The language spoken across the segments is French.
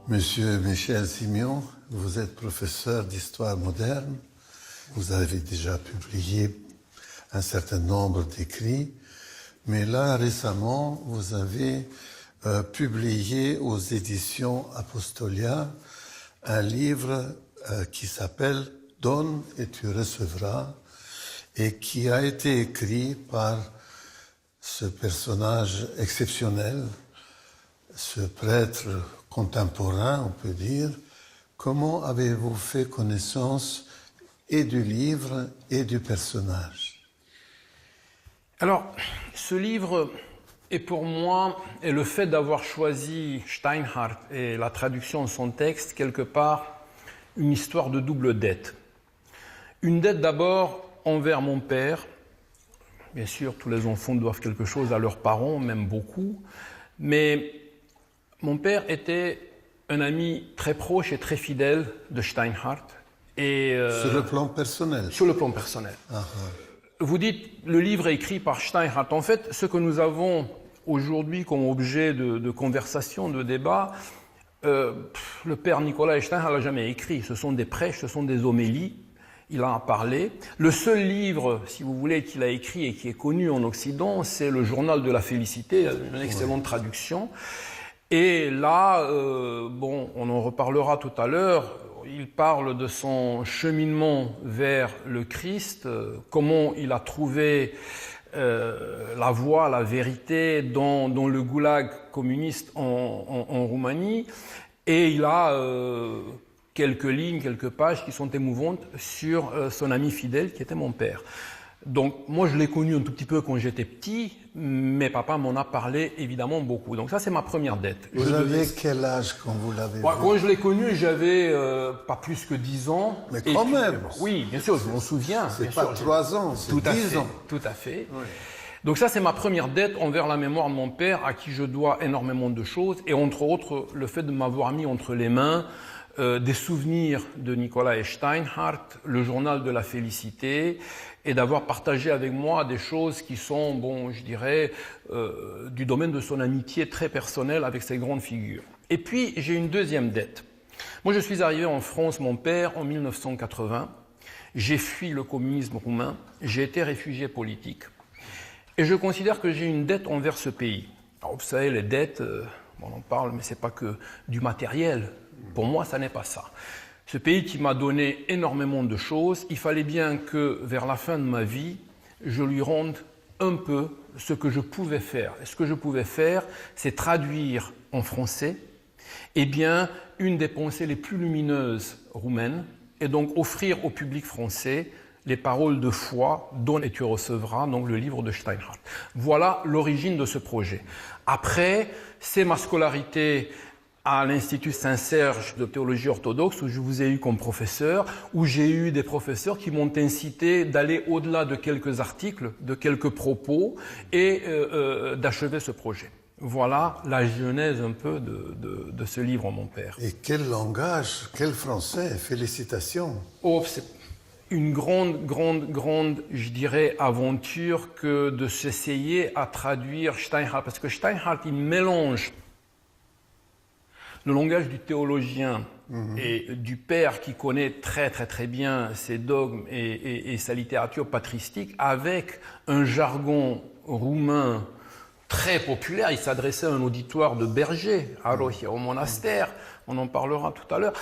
Monsieur Michel Simeon, vous êtes professeur d'histoire moderne. Vous avez déjà publié un certain nombre d'écrits, mais là, récemment, vous avez publié aux éditions Apostolia un livre qui s'appelle « Donne et tu recevras » et qui a été écrit par ce personnage exceptionnel, ce prêtre contemporain, on peut dire. Comment avez-vous fait connaissance et du livre et du personnage? Alors, ce livre est pour moi, et le fait d'avoir choisi Steinhardt et la traduction de son texte, quelque part, une histoire de double dette. Une dette d'abord envers mon père. Bien sûr, tous les enfants doivent quelque chose à leurs parents, même beaucoup. Mais mon père était un ami très proche et très fidèle de Steinhardt. Sur le plan personnel? Sur le plan personnel. Vous dites, le livre est écrit par Steinhardt. En fait, ce que nous avons aujourd'hui comme objet de conversation, de débat, le père Nicolas Steinhardt l'a jamais écrit. Ce sont des prêches, ce sont des homélies. Il en a parlé. Le seul livre, si vous voulez, qu'il a écrit et qui est connu en Occident, c'est le Journal de la Félicité, une excellente traduction. Et là, bon, on en reparlera tout à l'heure, il parle de son cheminement vers le Christ, comment il a trouvé la voie, la vérité dans le goulag communiste en Roumanie. Et il a quelques lignes, quelques pages qui sont émouvantes sur son ami fidèle qui était mon père. Donc moi je l'ai connu un tout petit peu quand j'étais petit, mais papa m'en a parlé évidemment beaucoup. Donc ça c'est ma première dette. Vous aviez quel âge quand vous l'avez vu? Quand je l'ai connu, j'avais pas plus que 10 ans. Mais quand même. Oui, bien sûr, je m'en souviens. C'est pas 3 ans, c'est 10 ans. Tout à fait. Oui. Donc ça c'est ma première dette envers la mémoire de mon père, à qui je dois énormément de choses, et entre autres le fait de m'avoir mis entre les mains des souvenirs de Nicolas Steinhardt, le Journal de la Félicité, et d'avoir partagé avec moi des choses qui sont, bon, je dirais, du domaine de son amitié très personnelle avec ces grandes figures. Et puis, j'ai une deuxième dette. Moi, je suis arrivé en France, mon père, en 1980. J'ai fui le communisme roumain. J'ai été réfugié politique. Et je considère que j'ai une dette envers ce pays. Alors, vous savez, les dettes, on en parle, mais c'est pas que du matériel. Pour moi, ça n'est pas ça. Ce pays qui m'a donné énormément de choses, il fallait bien que, vers la fin de ma vie, je lui rende un peu ce que je pouvais faire. Et ce que je pouvais faire, c'est traduire en français, eh bien, une des pensées les plus lumineuses roumaines, et donc offrir au public français les paroles de foi, Donne et tu recevras, donc le livre de Steinhardt. Voilà l'origine de ce projet. Après, c'est ma scolarité à l'Institut Saint-Serge de théologie orthodoxe, où je vous ai eu comme professeur, où j'ai eu des professeurs qui m'ont incité d'aller au-delà de quelques articles, de quelques propos, et d'achever ce projet. Voilà la genèse un peu de ce livre, mon père. Et quel langage, quel français, félicitations. Oh, c'est une grande, je dirais, aventure que de s'essayer à traduire Steinhardt, parce que Steinhardt, il mélange le langage du théologien et du père qui connaît très bien ses dogmes et sa littérature patristique avec un jargon roumain très populaire. Il s'adressait à un auditoire de bergers, à Rohia, au monastère. On en parlera tout à l'heure.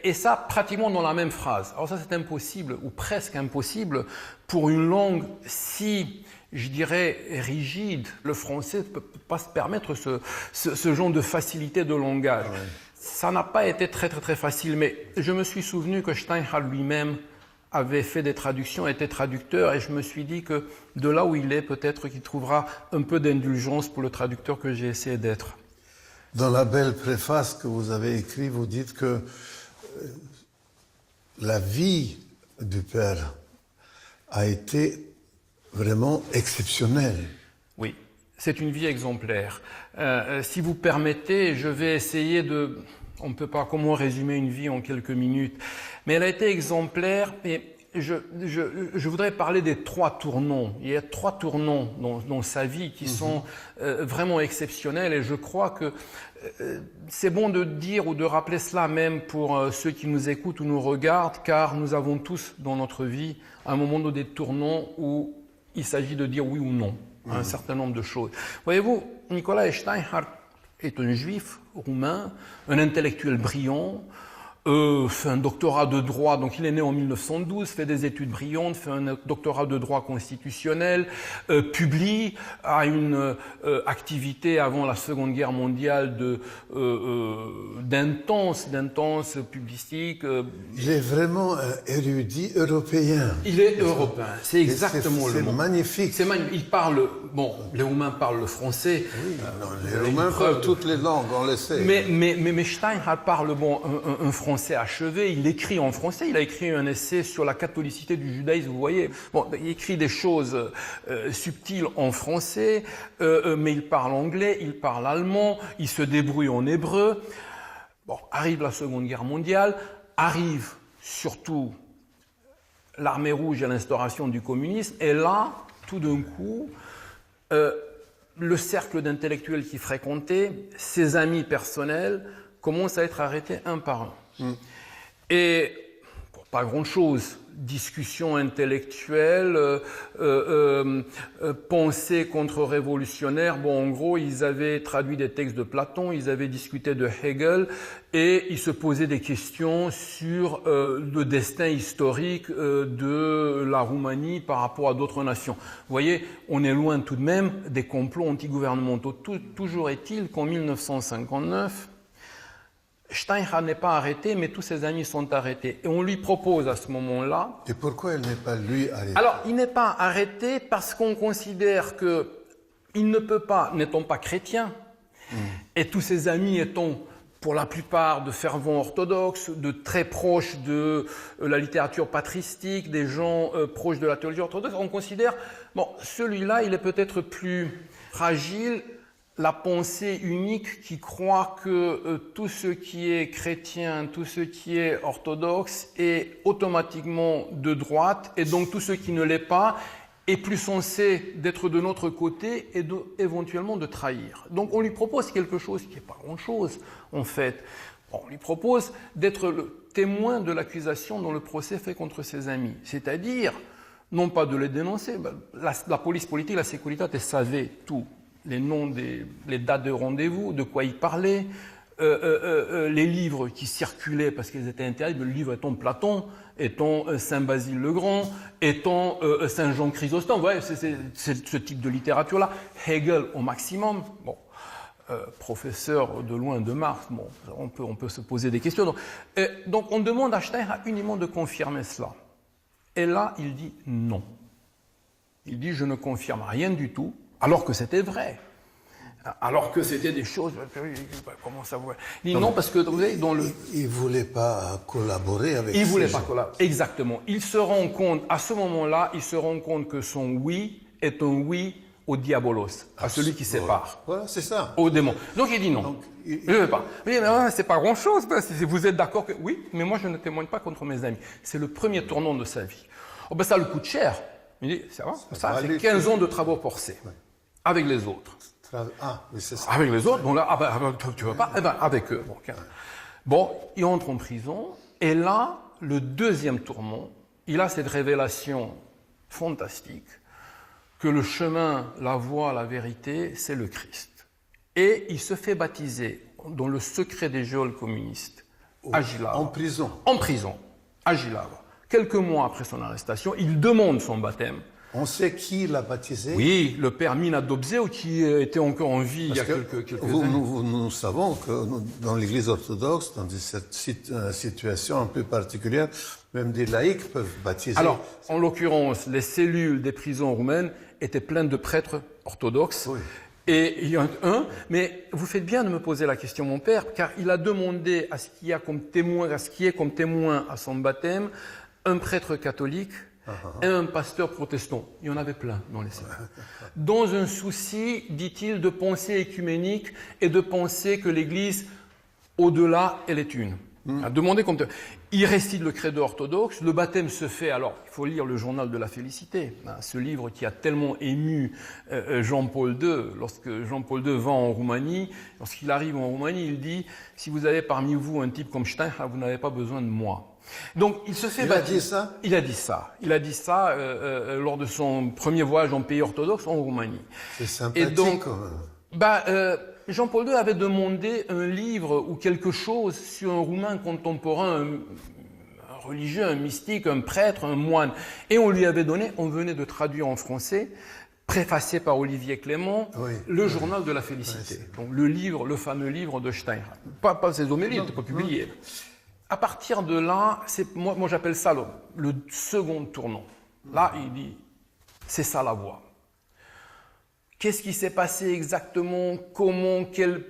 Et ça, pratiquement dans la même phrase. Alors ça, c'est impossible, ou presque impossible, pour une langue si, je dirais, rigide. Le français ne peut pas se permettre ce genre de facilité de langage. Ouais. Ça n'a pas été très facile, mais je me suis souvenu que Steinhardt lui-même avait fait des traductions, était traducteur, et je me suis dit que de là où il est, peut-être qu'il trouvera un peu d'indulgence pour le traducteur que j'ai essayé d'être. Dans la belle préface que vous avez écrite, vous dites que la vie du père a été vraiment exceptionnelle. Oui, c'est une vie exemplaire. Si vous permettez, je vais essayer de... On ne peut pas comment résumer une vie en quelques minutes, mais elle a été exemplaire et je voudrais parler des 3 tournants. Il y a 3 tournants dans sa vie qui sont vraiment exceptionnels, et je crois que c'est bon de dire ou de rappeler cela même pour ceux qui nous écoutent ou nous regardent, car nous avons tous dans notre vie un moment de des tournants où il s'agit de dire oui ou non à un certain nombre de choses. Voyez-vous, Nicolae Steinhardt est un juif roumain, un intellectuel brillant, fait un doctorat de droit, donc il est né en 1912, fait des études brillantes, fait un doctorat de droit constitutionnel, publie, a une activité avant la Seconde Guerre mondiale d'intense publicistique. Il est vraiment un érudit européen. Il est européen, c'est exactement le mot. C'est magnifique. C'est magnifique. Il parle, bon, les Roumains parlent le français. Oui, les Roumains parlent toutes les langues, on le sait. Mais Steinhardt parle un français achevé, il écrit en français, il a écrit un essai sur la catholicité du judaïsme, vous voyez. Bon, il écrit des choses subtiles en français, mais il parle anglais, il parle allemand, il se débrouille en hébreu. Bon, arrive la Seconde Guerre mondiale, arrive surtout l'armée rouge et l'instauration du communisme, et là, tout d'un coup, le cercle d'intellectuels qu'il fréquentait, ses amis personnels, commencent à être arrêtés un par un. Et pas grand-chose, discussion intellectuelle, pensée contre-révolutionnaire. Bon, en gros, ils avaient traduit des textes de Platon, ils avaient discuté de Hegel, et ils se posaient des questions sur le destin historique de la Roumanie par rapport à d'autres nations. Vous voyez, on est loin tout de même des complots antigouvernementaux. Toujours est-il qu'en 1959, Steinhardt n'est pas arrêté, mais tous ses amis sont arrêtés. Et on lui propose à ce moment-là... Et pourquoi il n'est pas lui arrêté? Alors, il n'est pas arrêté parce qu'on considère qu'il ne peut pas, n'étant pas chrétien, et tous ses amis étant pour la plupart de fervents orthodoxes, de très proches de la littérature patristique, des gens proches de la théologie orthodoxe, on considère, bon, celui-là, il est peut-être plus fragile, la pensée unique qui croit que tout ce qui est chrétien, tout ce qui est orthodoxe est automatiquement de droite, et donc tout ce qui ne l'est pas est plus censé d'être de notre côté et éventuellement de trahir. Donc on lui propose quelque chose qui n'est pas grand-chose en fait. On lui propose d'être le témoin de l'accusation dont le procès fait contre ses amis, c'est-à-dire non pas de les dénoncer, la police politique, la sécurité savait tout. Les noms, les dates de rendez-vous, de quoi ils parlaient, les livres qui circulaient parce qu'ils étaient interdits, le livre étant Platon, étant Saint-Basile le Grand, étant Saint-Jean Chrysostome, ouais, c'est ce type de littérature-là. Hegel au maximum, bon, professeur de loin de Marx, bon, on peut se poser des questions. Donc on demande à Steinhardt uniquement de confirmer cela. Et là, il dit non. Il dit je ne confirme rien du tout. Alors que c'était vrai, alors que c'était des choses... Comment ça va? Il dit non, parce que vous savez, dans le... Il ne voulait pas collaborer avec... Il ne voulait pas collaborer, exactement. Il se rend compte, à ce moment-là, il se rend compte que son oui est un oui au diabolos, à celui qui sépare. Voilà, c'est ça. Au démon. Donc il dit non. Donc, je ne veux pas. Mais c'est pas grand-chose. Vous êtes d'accord que... Oui, mais moi je ne témoigne pas contre mes amis. C'est le premier tournant de sa vie. Oh, ben, ça le coûte cher. Il dit, ça va, ça c'est 15 ans de travaux forcés. Ouais. Avec les autres. Ah, oui, c'est ça. Avec les autres, bon là, tu veux pas, eh ben, avec eux. Bon, il entre en prison, et là, le deuxième tourment, il a cette révélation fantastique que le chemin, la voie, la vérité, c'est le Christ. Et il se fait baptiser dans le secret des geôles communistes, à Jihlava. En prison. En prison, à Jihlava. Quelques mois après son arrestation, il demande son baptême. On sait qui l'a baptisé? Oui, le père Mina Dobzeu, qui était encore en vie il y a quelques années. Nous savons que dans l'Église orthodoxe, dans cette situation un peu particulière, même des laïcs peuvent baptiser. Alors, en l'occurrence, les cellules des prisons roumaines étaient pleines de prêtres orthodoxes. Oui. Et il y en a un, mais vous faites bien de me poser la question, mon père, car il a demandé à ce qu'il y ait comme témoin à son baptême un prêtre catholique et un pasteur protestant. Il y en avait plein dans les cellules. Dans un souci, dit-il, de pensée écuménique et de penser que l'Église, au-delà, elle est une. À demander comme il récite le credo orthodoxe, le baptême se fait, alors il faut lire le journal de la félicité, hein, ce livre qui a tellement ému Jean-Paul II. Lorsque Jean-Paul II va en Roumanie, lorsqu'il arrive en Roumanie, il dit « Si vous avez parmi vous un type comme Steinhardt, vous n'avez pas besoin de moi ». Donc il se fait baptiser. Il a dit ça? Il a dit ça. Il a dit ça lors de son premier voyage en pays orthodoxe en Roumanie. C'est sympathique. Et donc, quand même. Jean-Paul II avait demandé un livre ou quelque chose sur un Roumain contemporain, un religieux, un mystique, un prêtre, un moine. Et on lui avait donné, on venait de traduire en français, préfacé par Olivier Clément, le journal de la félicité. Donc le livre, le fameux livre de Steinhardt. Pas ses homélies, il n'était pas publié. À partir de là, moi j'appelle ça le second tournant. Là, il dit, c'est ça la voie. Qu'est-ce qui s'est passé exactement? Comment? Quelle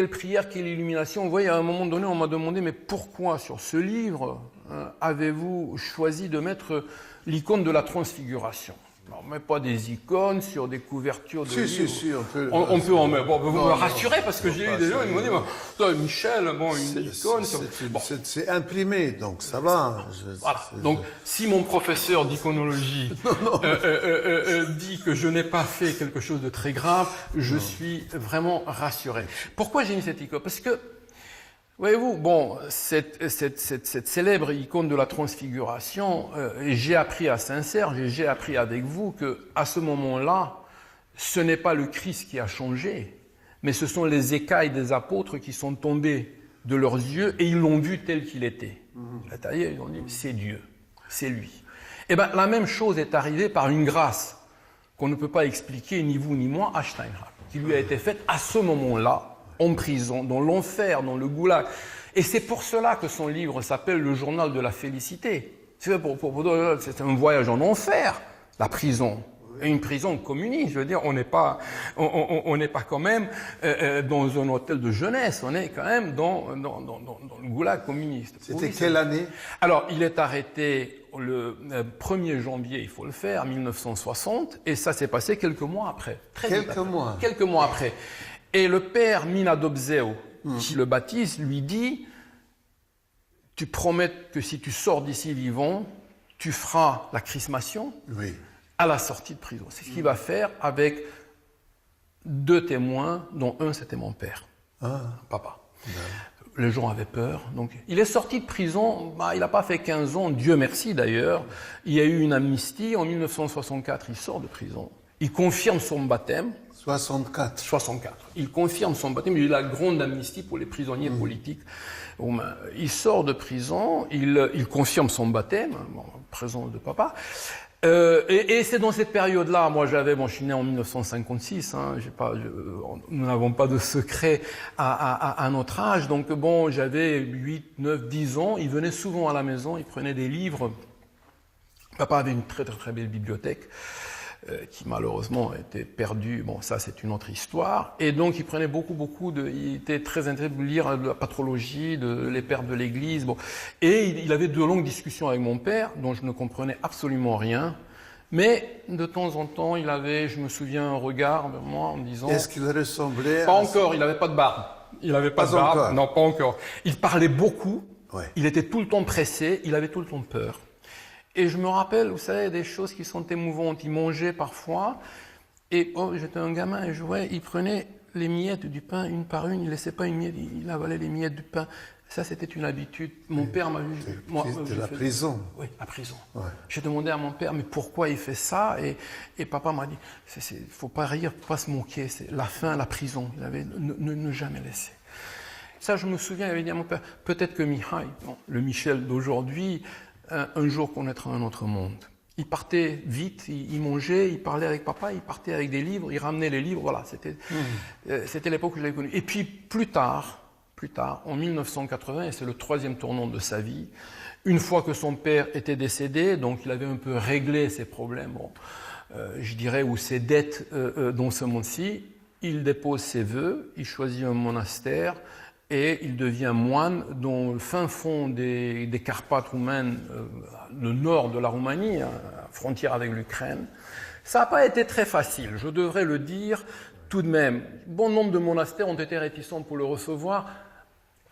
prière? Quelle illumination? Vous voyez, à un moment donné, on m'a demandé, mais pourquoi sur ce livre avez-vous choisi de mettre l'icône de la transfiguration? On ne met pas des icônes sur des couvertures de livres. Si, on peut en mettre. Bon, vous me rassurez parce que j'ai eu des gens qui m'ont dit, Michel, une icône. C'est imprimé, donc ça va. Voilà. Donc, si mon professeur d'iconologie dit que je n'ai pas fait quelque chose de très grave, je suis vraiment rassuré. Pourquoi j'ai mis cette icône? Parce que, voyez-vous, bon, cette célèbre icône de la transfiguration, j'ai appris à Saint-Serge, j'ai appris avec vous que à ce moment-là, ce n'est pas le Christ qui a changé, mais ce sont les écailles des apôtres qui sont tombées de leurs yeux et ils l'ont vu tel qu'il était. C'est-à-dire, ils ont dit, c'est Dieu, c'est lui. Eh bien, la même chose est arrivée par une grâce qu'on ne peut pas expliquer, ni vous ni moi, à Steinhardt, qui lui a été faite à ce moment-là, en prison, dans l'enfer, dans le goulag. Et c'est pour cela que son livre s'appelle Le journal de la félicité. C'est un voyage en enfer, la prison. Et une prison communiste, je veux dire, on n'est pas quand même dans un hôtel de jeunesse, on est quand même dans le goulag communiste. C'était quelle année? Alors, il est arrêté le 1er janvier, il faut le faire, 1960, et ça s'est passé quelques mois après. Quelques mois après. Et le père Mina Dobzeu, qui le baptise, lui dit, tu promets que si tu sors d'ici vivant, tu feras la chrismation à la sortie de prison. C'est ce qu'il va faire avec 2 témoins, dont un c'était mon père, papa. Les gens avaient peur. Donc, il est sorti de prison, il n'a pas fait 15 ans, Dieu merci d'ailleurs. Il y a eu une amnistie, en 1964, il sort de prison. Il confirme son baptême. 64. Il confirme son baptême, il y a eu la grande amnistie pour les prisonniers politiques. Il sort de prison, il confirme son baptême, présence de papa. Et c'est dans cette période-là, moi je suis né en 1956, nous n'avons pas de secret à notre âge, donc bon, j'avais 8, 9, 10 ans, il venait souvent à la maison, il prenait des livres. Papa avait une très très très belle bibliothèque. Qui malheureusement était perdu. Bon, ça c'est une autre histoire. Et donc il prenait il était très intéressé de lire la patrologie, les pères de l'Église. Bon, et il avait de longues discussions avec mon père, dont je ne comprenais absolument rien. Mais de temps en temps, il avait, je me souviens, un regard vers moi en me disant. Est-ce qu'il ressemblait? Pas encore. Il n'avait pas de barbe. Il n'avait pas de barbe. Encore. Non, pas encore. Il parlait beaucoup. Il était tout le temps pressé. Il avait tout le temps peur. Et je me rappelle, vous savez, des choses qui sont émouvantes. Il mangeait parfois, et j'étais un gamin, et je voyais, il prenait les miettes du pain une par une, il ne laissait pas une miette, il avalait les miettes du pain. Ça, c'était une habitude. Mon père m'a vu. De la prison. Oui, la prison. J'ai demandé à mon père, mais pourquoi il fait ça? Et papa m'a dit, il ne faut pas rire, il ne faut pas se moquer, c'est la faim, la prison. Il avait ne jamais laisser. Ça, je me souviens, il avait dit à mon père, peut-être que Mihai, le Michel d'aujourd'hui, un jour connaîtra un autre monde. Il partait vite, il mangeait, il parlait avec papa, il partait avec des livres, il ramenait les livres, voilà, c'était l'époque où je l'avais connu. Et puis plus tard, en 1980, et c'est le 3e tournant de sa vie, une fois que son père était décédé, donc il avait un peu réglé ses problèmes, je dirais, ou ses dettes dans ce monde-ci, il dépose ses vœux, il choisit un monastère, et il devient moine dans le fin fond des Carpates roumaines, le nord de la Roumanie, frontière avec l'Ukraine. Ça n'a pas été très facile, je devrais le dire tout de même. Bon nombre de monastères ont été réticents pour le recevoir.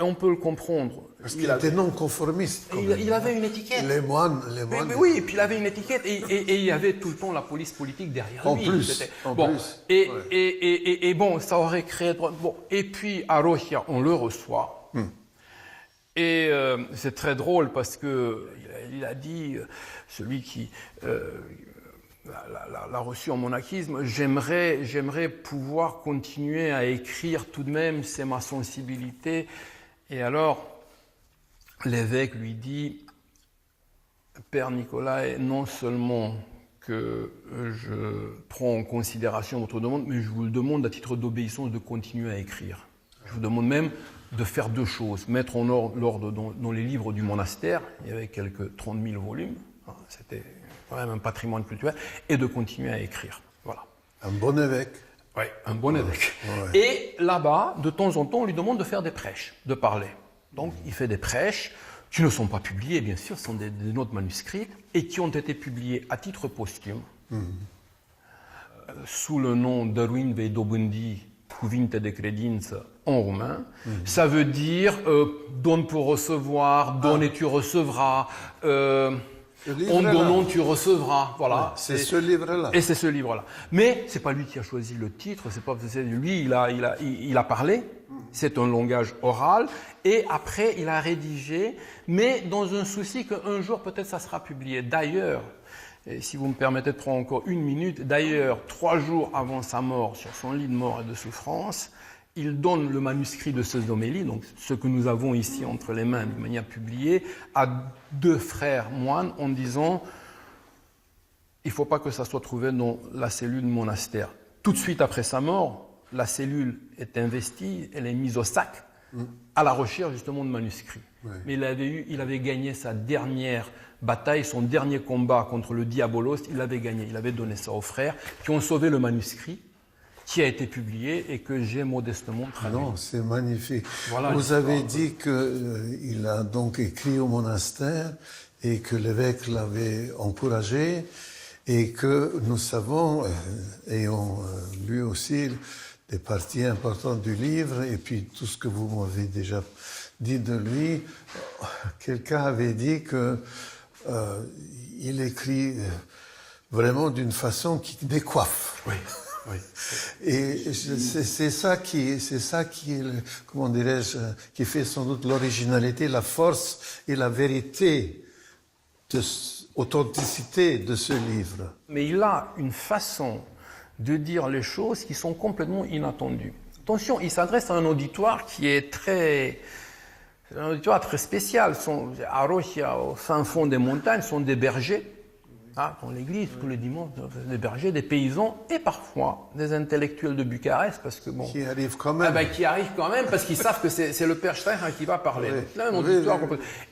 on peut le comprendre. Parce qu'il était non-conformiste. Il avait une étiquette. Les moines. Mais oui, et puis il avait une étiquette et il y avait tout le temps la police politique derrière lui. En plus. Et bon, ça aurait créé... Bon, et puis à Rohia, on le reçoit. Et c'est très drôle parce que il a dit, celui qui l'a reçu en monachisme, j'aimerais pouvoir continuer à écrire tout de même, c'est ma sensibilité. Et alors, l'évêque lui dit, Père Nicolas, non seulement que je prends en considération votre demande, mais je vous le demande à titre d'obéissance de continuer à écrire. Je vous demande même de faire deux choses, mettre en ordre dans les livres du monastère, il y avait quelques 30 000 volumes, c'était quand même un patrimoine culturel, et de continuer à écrire. Voilà. Un bon évêque. Oui, un bon évêque. Ouais. Et là-bas, de temps en temps, on lui demande de faire des prêches, de parler. Donc, il fait des prêches qui ne sont pas publiés, bien sûr, ce sont des notes manuscrites, et qui ont été publiées à titre posthume, sous le nom d'Erwin Veidobundi, Cuvinte de Credință, en roumain. Ça veut dire donne pour recevoir, donne et tu recevras, en donnant tu recevras. Voilà. Ouais, c'est ce livre-là. Et c'est ce livre-là. Mais c'est pas lui qui a choisi le titre, c'est pas lui, il a parlé. C'est un langage oral. Et après, il a rédigé, mais dans un souci qu'un jour peut-être ça sera publié. D'ailleurs, et si vous me permettez de prendre encore une minute, d'ailleurs, 3 jours avant sa mort, sur son lit de mort et de souffrance, il donne le manuscrit de ces homélies, donc ce que nous avons ici entre les mains de manière publiée, à 2 frères moines en disant il ne faut pas que ça soit trouvé dans la cellule monastère. Tout de suite après sa mort, la cellule est investie, elle est mise au sac à la recherche justement de manuscrits. Ouais. Mais il avait gagné sa dernière bataille, son dernier combat contre le diabolos, il l'avait gagné. Il avait donné ça aux frères qui ont sauvé le manuscrit qui a été publié et que j'ai modestement traduit. Non, c'est magnifique. Voilà, vous avez dit qu'il a donc écrit au monastère et que l'évêque l'avait encouragé et que nous savons, ayant lu aussi des parties importantes du livre et puis tout ce que vous m'avez déjà dit de lui, quelqu'un avait dit que il écrit vraiment d'une façon qui décoiffe. Oui. Oui. Et c'est ça qui est, comment dirais-je, qui fait sans doute l'originalité, la force et la vérité, l'authenticité de ce livre. Mais il a une façon de dire les choses qui sont complètement inattendues. Attention, il s'adresse à un auditoire qui est un auditoire très spécial. À Rohia, au fin fond des montagnes, sont des bergers. Dans l'église, tous les dimanches, des bergers, des paysans et parfois des intellectuels de Bucarest, parce que bon, qui arrivent quand même. Qui arrivent quand même parce qu'ils savent que c'est le père Steinhardt qui va parler. Oui. Là, un auditoire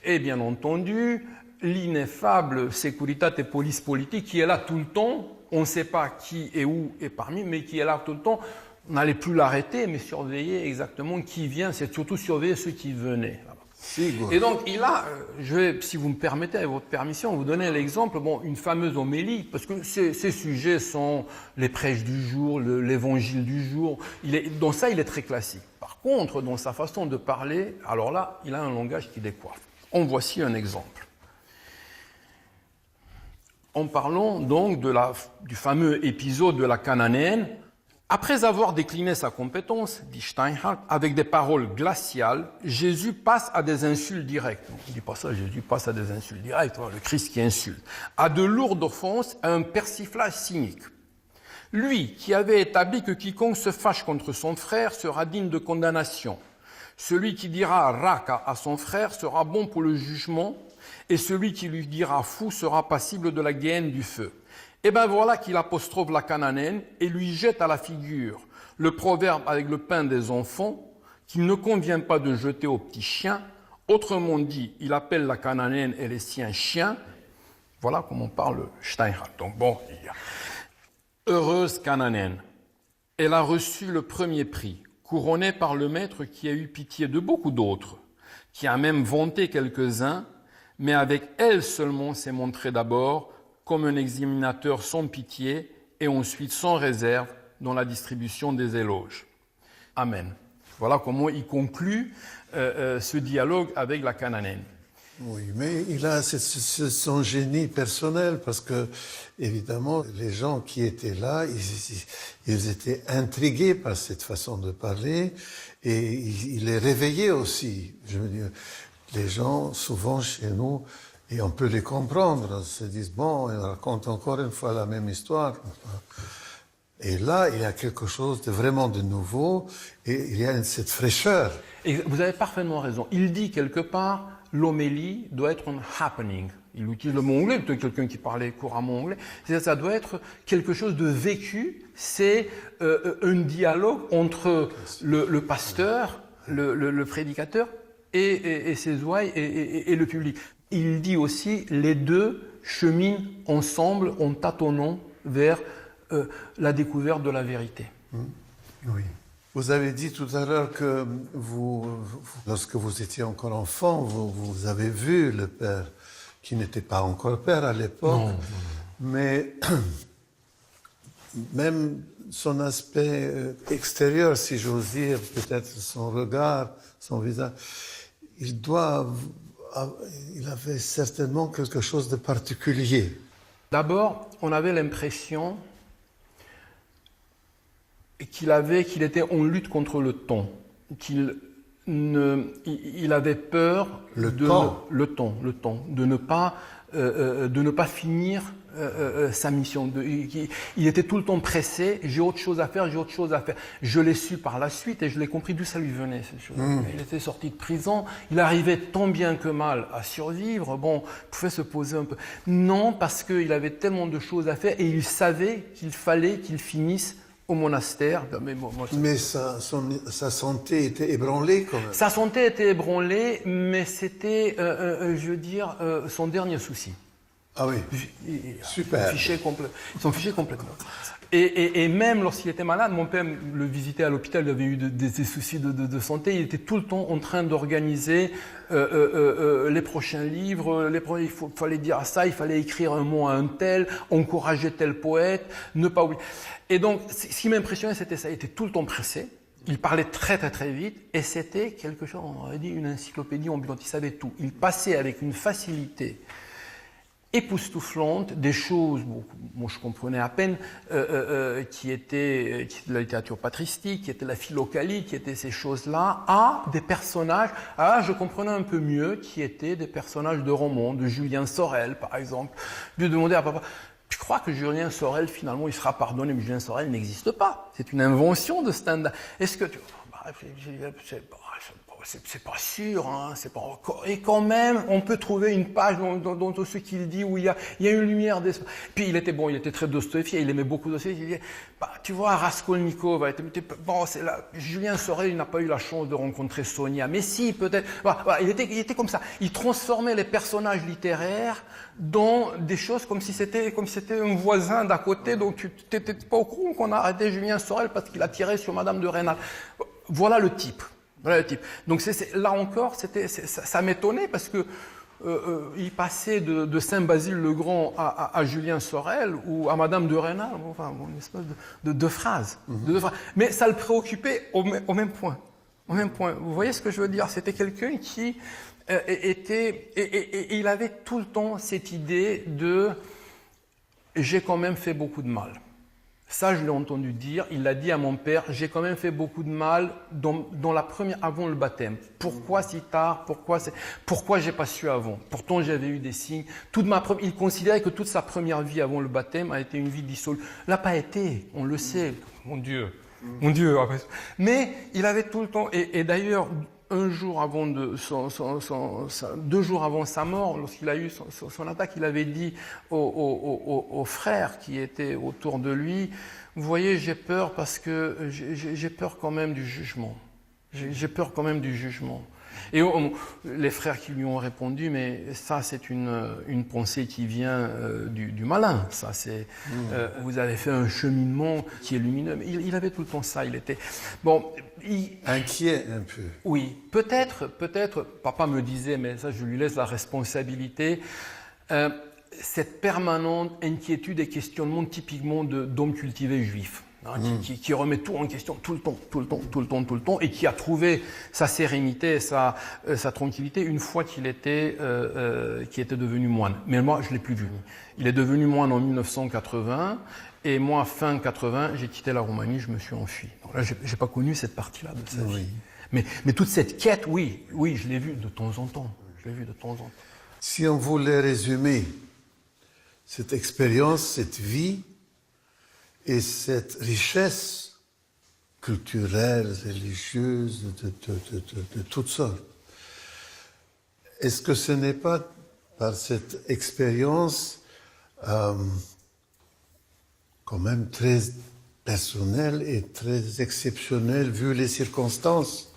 et bien entendu, l'ineffable Securitate Police Politique qui est là tout le temps. On ne sait pas qui et où est parmi, mais qui est là tout le temps. On n'allait plus l'arrêter, mais surveiller exactement qui vient. C'est surtout surveiller ceux qui venaient. Et donc, il a, je vais, si vous me permettez, avec votre permission, vous donner l'exemple, une fameuse homélie, parce que ces sujets sont les prêches du jour, l'évangile du jour. Dans ça, il est très classique. Par contre, dans sa façon de parler, alors là, il a un langage qui décoiffe. En voici un exemple. En parlant donc du fameux épisode de la Cananéenne, après avoir décliné sa compétence, dit Steinhardt, avec des paroles glaciales, Jésus passe à des insultes directes. On ne dit pas ça, Jésus passe à des insultes directes, le Christ qui insulte. À de lourdes offenses, à un persiflage cynique. Lui, qui avait établi que quiconque se fâche contre son frère sera digne de condamnation. Celui qui dira raka à son frère sera bon pour le jugement, et celui qui lui dira fou sera passible de la guéhenne du feu. Et bien voilà qu'il apostrophe la Cananéenne et lui jette à la figure le proverbe avec le pain des enfants qu'il ne convient pas de jeter aux petits chiens. Autrement dit, il appelle la Cananéenne et les siens chiens. Voilà comment parle Steinhardt. Donc heureuse Cananéenne, elle a reçu le premier prix, couronnée par le maître qui a eu pitié de beaucoup d'autres, qui a même vanté quelques-uns, mais avec elle seulement s'est montré d'abord comme un examinateur sans pitié et ensuite sans réserve dans la distribution des éloges. Amen. Voilà comment il conclut ce dialogue avec la Cananéenne. Oui, mais il a son génie personnel parce que, évidemment, les gens qui étaient là, ils étaient intrigués par cette façon de parler et il les réveillait aussi. Je veux dire, les gens, souvent chez nous, et on peut les comprendre, se disent, bon, ils racontent encore une fois la même histoire. Et là, il y a quelque chose de vraiment de nouveau et il y a cette fraîcheur. Et vous avez parfaitement raison. Il dit quelque part, l'homélie doit être un happening. Il utilise le mot anglais, peut-être quelqu'un qui parlait couramment anglais. C'est-à-dire, ça doit être quelque chose de vécu. C'est un dialogue entre le pasteur, le prédicateur et ses ouailles et le public. Il dit aussi, les deux cheminent ensemble en tâtonnant vers la découverte de la vérité. Oui. Vous avez dit tout à l'heure que lorsque vous étiez encore enfant, vous avez vu le père, qui n'était pas encore père à l'époque, mais même son aspect extérieur, si j'ose dire, peut-être son regard, son visage, il avait certainement quelque chose de particulier. D'abord, on avait l'impression qu'il était en lutte contre le temps, il avait peur le temps, de ne pas finir sa mission. Il était tout le temps pressé. J'ai autre chose à faire. Je l'ai su par la suite et je l'ai compris d'où ça lui venait, ces choses. Il était sorti de prison. Il arrivait tant bien que mal à survivre. Bon, il pouvait se poser un peu. Non, parce qu'il avait tellement de choses à faire et il savait qu'il fallait qu'il finisse au monastère. Mais sa santé était ébranlée quand même. Sa santé était ébranlée, mais c'était, je veux dire, son dernier souci. Ah oui, super. Ils s'en fichaient complètement. Et même lorsqu'il était malade, mon père le visitait à l'hôpital, il avait eu des soucis de santé, il était tout le temps en train d'organiser les prochains livres, il fallait dire ça, il fallait écrire un mot à un tel, encourager tel poète, ne pas oublier. Et donc, ce qui m'impressionnait, c'était ça, il était tout le temps pressé, il parlait très très très vite, et c'était quelque chose, on aurait dit une encyclopédie ambulante, il savait tout. Il passait avec une facilité époustouflante des choses, moi je comprenais à peine, qui étaient de la littérature patristique, qui était la philocalie, qui étaient ces choses-là, à des personnages, je comprenais un peu mieux, qui étaient des personnages de romans, de Julien Sorel par exemple. Je lui demandais à papa, tu crois que Julien Sorel finalement il sera pardonné, mais Julien Sorel n'existe pas, c'est une invention de Stendhal. Est-ce que tu... c'est pas sûr, hein, c'est pas encore. Et quand même, on peut trouver une page dans tout ce qu'il dit où il y a une lumière d'espoir. Puis il était très Dostoïevski, il aimait beaucoup Dostoïevski. Il disait, tu vois, Raskolnikov, c'est là. Julien Sorel, il n'a pas eu la chance de rencontrer Sonia, mais si, peut-être. Il était comme ça. Il transformait les personnages littéraires dans des choses comme si c'était un voisin d'à côté, donc tu n'étais pas au courant qu'on a arrêté Julien Sorel parce qu'il a tiré sur Madame de Rênal. Voilà le type. Donc là encore, ça m'étonnait parce que il passait de Saint-Basile-le-Grand à Julien Sorel ou à Madame de Rênal, enfin une espèce de phrase. Mais ça le préoccupait au même point. Vous voyez ce que je veux dire? C'était quelqu'un qui et il avait tout le temps cette idée de j'ai quand même fait beaucoup de mal. Ça, je l'ai entendu dire, il l'a dit à mon père, j'ai quand même fait beaucoup de mal dans la première, avant le baptême. Pourquoi si tard? Pourquoi j'ai pas su avant? Pourtant, j'avais eu des signes. Il considérait que toute sa première vie avant le baptême a été une vie dissolue. L'a pas été, on le sait. Mon Dieu. Mais il avait tout le temps, et d'ailleurs, 2 jours avant sa mort, lorsqu'il a eu son attaque, il avait dit aux frères qui étaient autour de lui, vous voyez, j'ai peur parce que j'ai peur quand même du jugement. J'ai peur quand même du jugement. Et les frères qui lui ont répondu, mais ça c'est une pensée qui vient du malin. Ça c'est vous avez fait un cheminement qui est lumineux. Mais il avait tout le temps ça. Il était inquiet un peu. Oui, peut-être. Papa me disait, mais ça je lui laisse la responsabilité. Cette permanente inquiétude et questionnement typiquement d'homme cultivé juif. qui remet tout en question tout le temps, et qui a trouvé sa sérénité, sa tranquillité une fois qu'il était devenu moine. Mais moi, je l'ai plus vu. Il est devenu moine en 1980, et moi, fin 80, j'ai quitté la Roumanie, je me suis enfui. Donc là, j'ai pas connu cette partie-là de sa vie. Mais toute cette quête, oui, je l'ai vue de temps en temps. Si on voulait résumer cette expérience, cette vie et cette richesse culturelle, religieuse, de toutes sortes, est-ce que ce n'est pas par cette expérience quand même très personnelle et très exceptionnelle vu les circonstances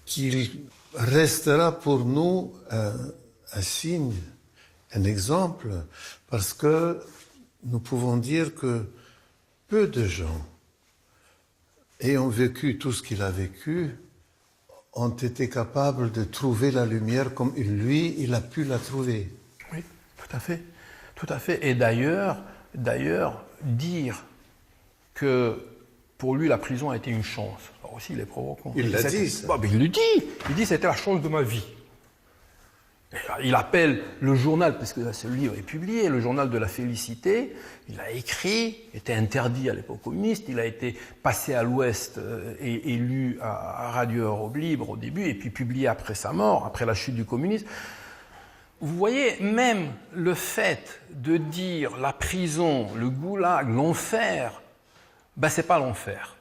qu'il restera pour nous un signe, un exemple, parce que nous pouvons dire que peu de gens ayant vécu tout ce qu'il a vécu ont été capables de trouver la lumière comme lui, il a pu la trouver. Oui, tout à fait. Et d'ailleurs, dire que pour lui la prison a été une chance, alors aussi il est provocant. Il l'a dit, ça. Bah, mais il le dit. Il dit c'était la chance de ma vie. Il appelle le journal, parce que ce livre est publié, le journal de la félicité. Il a écrit, était interdit à l'époque communiste, il a été passé à l'Ouest et lu à Radio Europe Libre au début, et puis publié après sa mort, après la chute du communisme. Vous voyez, même le fait de dire la prison, le goulag, l'enfer, ben c'est pas l'enfer.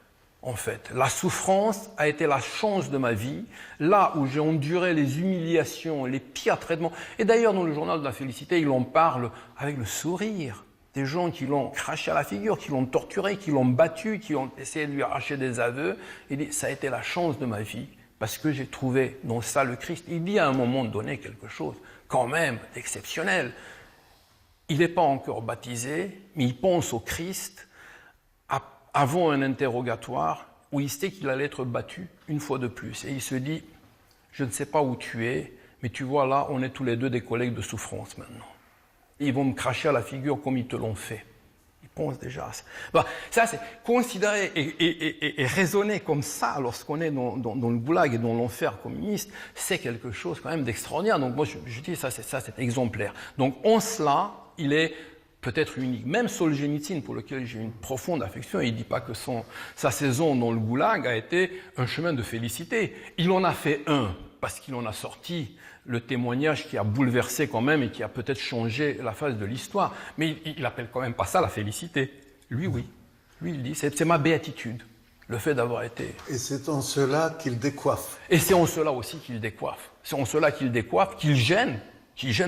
En fait, la souffrance a été la chance de ma vie, là où j'ai enduré les humiliations, les pires traitements. Et d'ailleurs, dans le journal de la félicité, il en parle avec le sourire. Des gens qui l'ont craché à la figure, qui l'ont torturé, qui l'ont battu, qui ont essayé de lui arracher des aveux. Il dit, ça a été la chance de ma vie, parce que j'ai trouvé dans ça le Christ. Il dit à un moment donné quelque chose, quand même, d'exceptionnel. Il n'est pas encore baptisé, mais il pense au Christ avant un interrogatoire où il sait qu'il allait être battu une fois de plus. Et il se dit, je ne sais pas où tu es, mais tu vois là, on est tous les deux des collègues de souffrance maintenant. Et ils vont me cracher à la figure comme ils te l'ont fait. Il pense déjà à ça. Bah, ça, c'est considérer et raisonner comme ça lorsqu'on est dans le goulag et dans l'enfer communiste, c'est quelque chose quand même d'extraordinaire. Donc moi, je dis ça, c'est exemplaire. Donc en cela, il est peut-être unique. Même Solzhenitsyn, pour lequel j'ai une profonde affection, il ne dit pas que sa saison dans le goulag a été un chemin de félicité. Il en a fait un, parce qu'il en a sorti le témoignage qui a bouleversé quand même et qui a peut-être changé la face de l'histoire. Mais il n'appelle quand même pas ça la félicité. Lui, oui. Lui, il dit, c'est ma béatitude, le fait d'avoir été... Et c'est en cela qu'il décoiffe. Et c'est en cela aussi qu'il décoiffe. C'est en cela qu'il décoiffe, qu'il gêne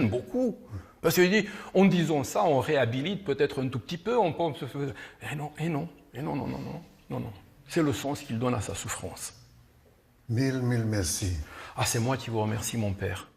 beaucoup. Parce qu'il dit, en disant ça, on réhabilite peut-être un tout petit peu, on pense... Et non. C'est le sens qu'il donne à sa souffrance. Mille merci. Ah, c'est moi qui vous remercie, mon père.